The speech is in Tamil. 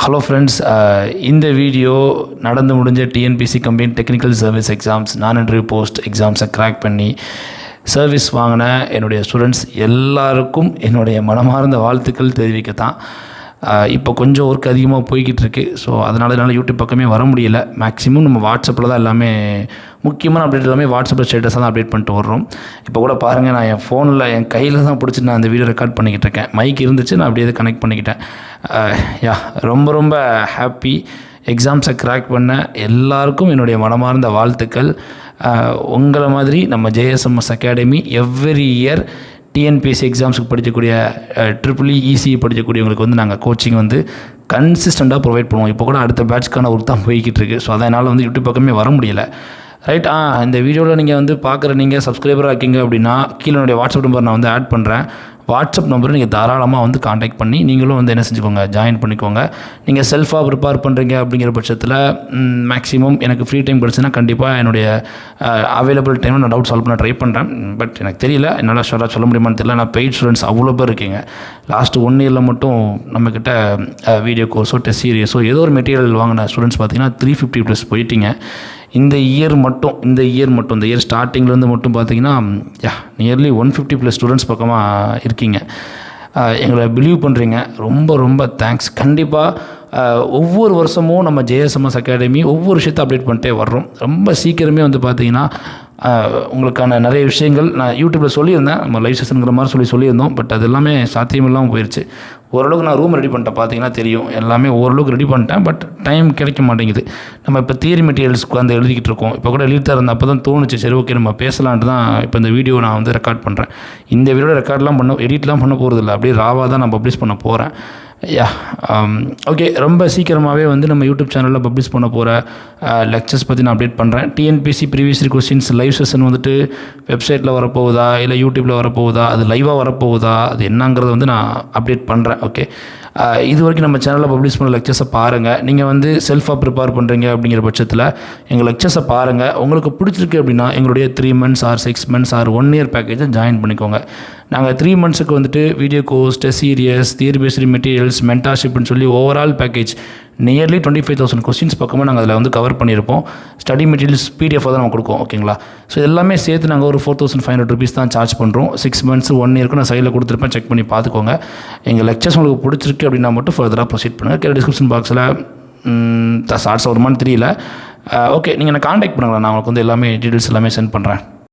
ஹலோ ஃப்ரெண்ட்ஸ், இந்த வீடியோ நடந்து முடிஞ்ச TNPSC company technical service exams நான் இன்டர்வியூ போஸ்ட் எக்ஸாம்ஸை கிராக் பண்ணி சர்வீஸ் வாங்கின என்னுடைய ஸ்டூடெண்ட்ஸ் எல்லாருக்கும் என்னுடைய மனமார்ந்த வாழ்த்துக்கள் தெரிவிக்கத்தான். இப்போ கொஞ்சம் ஒர்க் அதிகமாக போய்கிட்டு இருக்குது. ஸோ அதனால் யூடியூப் பக்கமே வர முடியல. மேக்ஸிமம் நம்ம வாட்ஸ்அப்பில் தான் எல்லாமே முக்கியமான அப்டேட் எல்லாமே வாட்ஸ்அப்பில் ஸ்டேட்டஸாக தான் அப்டேட் பண்ணிட்டு வர்றோம். இப்போ கூட பாருங்கள், நான் என் ஃபோனில் என் கையில் தான் பிடிச்சிட்டு நான் அந்த வீடியோ ரெக்கார்ட் பண்ணிக்கிட்டு இருக்கேன். மைக் இருந்துச்சு, நான் அப்படியே கனெக்ட் பண்ணிக்கிட்டேன். ரொம்ப ரொம்ப ஹாப்பி. எக்ஸாம்ஸை கிராக் பண்ண எல்லாருக்கும் என்னுடைய மனமார்ந்த வாழ்த்துக்கள். உங்களை மாதிரி நம்ம ஜேஎஸ்எம்எஸ் அகாடமி எவ்ரி இயர் டிஎன்பிஎஸ்சி எக்ஸாம்ஸுக்கு படிக்கக்கூடிய EEE படிக்கக்கூடியவங்களுக்கு வந்து நாங்கள் கோச்சிங் வந்து கன்சிஸ்டண்ட்டாக ப்ரொவைட் பண்ணுவோம். இப்போ கூட அடுத்த பேட்ச்க்கான ஒர்க் தான் போய்கிட்டு இருக்குது. ஸோ அதனால் வந்து யூடியூப் பக்கமே வர முடியல. ரைட். இந்த வீடியோவில் நீங்கள் வந்து பார்க்குற நீங்கள் சப்ஸ்கிரைபராக இருக்கீங்க அப்படின்னா கீழே என்னுடைய வாட்ஸ்அப் நம்பர் நான் வந்து ஆட் பண்ணுறேன். வாட்ஸ்அப் நம்பரை நீங்கள் தாராளமாக வந்து காண்டாக்ட் பண்ணி நீங்களும் வந்து என்ன செஞ்சுக்கோங்க, ஜாயின் பண்ணிக்கோங்க. நீங்கள் செல்ஃபாக ப்ரிப்பேர் பண்ணுறீங்க அப்படிங்கிற பட்சத்தில் மேக்ஸிமம் எனக்கு ஃப்ரீ டைம் கிடச்சுன்னா கண்டிப்பாக என்னுடைய அவைலபிள் டைமில் நான் டவுட் சால்வ் பண்ண ட்ரை பண்ணுறேன். பட் எனக்கு தெரியல, என்னால் ஷோராக சொல்ல முடியுமான்னு தெரியல. நான் பெய்ட் ஸ்டூடெண்ட்ஸ் அவ்வளோ பேர் இருக்கீங்க. லாஸ்ட்டு 1 இயரில் மட்டும் நம்மக்கிட்ட வீடியோ கோர்ஸோ டெஸ்ட் சீரியஸோ ஏதோ ஒரு மெட்டீரியல் வாங்கின ஸ்டூடெண்ட்ஸ் பார்த்தீங்கன்னா 350+ போயிட்டீங்க. இந்த இயர் இந்த இயர் ஸ்டார்டிங்லேருந்து மட்டும் பார்த்தீங்கன்னா நியர்லி 150+ ஸ்டூடெண்ட்ஸ் பக்கமாக இருக்கீங்க. எங்களை பிலீவ் பண்ணுறீங்க. ரொம்ப ரொம்ப தேங்க்ஸ். கண்டிப்பாக ஒவ்வொரு வருஷமும் நம்ம ஜேஎஸ்எம்எஸ் அகாடமி ஒவ்வொரு விஷயத்தை அப்டேட் பண்ணிட்டே வர்றோம். ரொம்ப சீக்கிரமே வந்து பார்த்திங்கன்னா உங்களுக்கான நிறைய விஷயங்கள் நான் யூடியூப்பில் சொல்லியிருந்தேன். நம்ம லைவ் செஷனுங்கிற மாதிரி சொல்லியிருந்தோம். பட் அது எல்லாமே சாத்தியமில்லாமல் போயிடுச்சு. ஓரளவுக்கு நான் ரூம் ரெடி பண்ணிட்டேன். பார்த்தீங்கன்னா தெரியும், எல்லாமே ஓரளவுக்கு ரெடி பண்ணிட்டேன். பட் டைம் கிடைக்க மாட்டேங்குது. நம்ம இப்போ தியரி மெட்டீரியல்ஸ்க்கு வந்து எழுதிக்கிட்டு இருக்கோம். இப்போ கூட எழுதிட்டு இருந்தேன். அப்போ தான் தோணுச்சு, சரி ஓகே நம்ம பேசலான்ட்டு தான் இப்போ இந்த வீடியோ நான் வந்து ரெக்கார்ட் பண்ணுறேன். இந்த வீடியோ எடிட்லாம் பண்ண போகிறதில்ல, அப்படியே ராவாக தான் நான் பப்ளிஷ் பண்ண போகிறேன். ஓகே. ரொம்ப சீக்கிரமாகவே வந்து நம்ம யூடியூப் சேனலில் பப்ளிஷ் பண்ண போகிற லெக்சர்ஸ் பற்றி நான் அப்டேட் பண்ணுறேன். TNPSC previous year questions live session வந்துட்டு வெப்சைட்டில் வரப்போகுதா, இல்லை யூடியூப்பில் வரப்போகுதா, அது லைவாக வரப்போகுதா, அது என்னங்கிறத வந்து நான் அப்டேட் பண்ணுறேன். ஓகே. இது வரைக்கும் நம்ம சேனலில் பப்ளிஷ் பண்ண லெக்சர்ஸை பாருங்கள். நீங்கள் வந்து செல்ஃபாக ப்ரிப்பேர் பண்ணுறீங்க அப்படிங்கிற பட்சத்தில் எங்கள் லெக்சர்ஸை பாருங்கள். உங்களுக்கு பிடிச்சிருக்கு அப்படின்னா எங்களுடைய 3 months or 6 months or 1 year பேக்கேஜை ஜாயின் பண்ணிக்கோங்க. நாங்கள் 3 monthsக்கு வந்துட்டு video course, test series, theory based materials, மென்டார்ஷிப்னு சொல்லி ஓவரால் பேக்கேஜ் நியர்லி 25,000 கொஸ்டின்ஸ் பக்கமாக நாங்கள் அதில் வந்து கவர் பண்ணியிருப்போம். ஸ்டடி மெட்டீரியல்ஸ் PDF தான் நம்ம கொடுப்போம். ஓகேங்களா? ஸோ எல்லாமே சேர்த்து நாங்கள் ஒரு 4,500 rupees தான் சார்ஜ் பண்ணுறோம். 6 months 1 yearக்கு நான் சைடில் கொடுத்துருப்பேன், செக் பண்ணி பார்த்துக்கோங்க. எங்கள் லெக்சர்ஸ் உங்களுக்கு பிடிச்சிருக்கு அப்படின்னா மட்டும் ஃபர்தராக ப்ரொசீட் பண்ணுங்கள். கீழே டிஸ்கிரிப்ஷன் பாக்ஸில் ஷார்ட்ஸ் வருமானு தெரியல. ஓகே, நீங்கள் நான் காண்டாக்ட் பண்ணுங்களேன். நான் உங்களுக்கு வந்து எல்லாமே டீட்டெயில்ஸ் எல்லாமே சென்ட் பண்ணுறேன்.